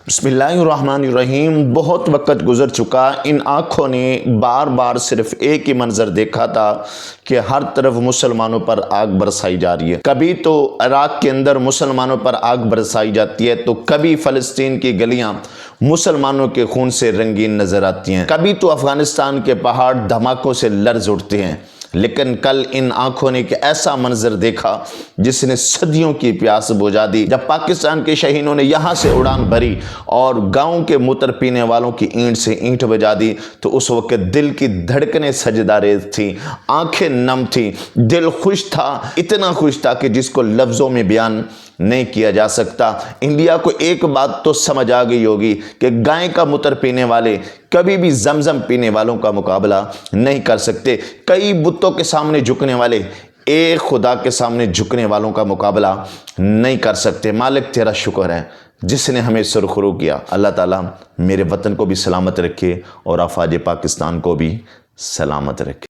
बिस्मिल्लाहिर्रहमानिर्रहीम। बहुत वक्त गुजर चुका, इन आँखों ने बार बार सिर्फ एक ही मंजर देखा था कि हर तरफ मुसलमानों पर आग बरसाई जा रही है। कभी तो इराक के अंदर मुसलमानों पर आग बरसाई जाती है, तो कभी फ़लस्तीन की गलियां मुसलमानों के खून से रंगीन नजर आती हैं, कभी तो अफगानिस्तान के पहाड़ धमाकों से लर्ज उठते हैं। लेकिन कल इन आंखों ने एक ऐसा मंजर देखा जिसने सदियों की प्यास बुझा दी। जब पाकिस्तान के शहीनों ने यहाँ से उड़ान भरी और गाँव के मूत्र पीने वालों की ईंट से ईंट बजा दी, तो उस वक्त दिल की धड़कनें सजदारेज थी, आंखें नम थी, दिल खुश था, इतना खुश था कि जिसको लफ्ज़ों में बयान नहीं किया जा सकता। इंडिया को एक बात तो समझ आ गई होगी कि गाय का मूत्र पीने वाले कभी भी जमजम पीने वालों का मुकाबला नहीं कर सकते। कई बुतों के सामने झुकने वाले एक खुदा के सामने झुकने वालों का मुकाबला नहीं कर सकते। मालिक तेरा शुक्र है जिसने हमें सुरखरू किया। अल्लाह ताला मेरे वतन को भी सलामत रखे और अफवाज पाकिस्तान को भी सलामत रखे।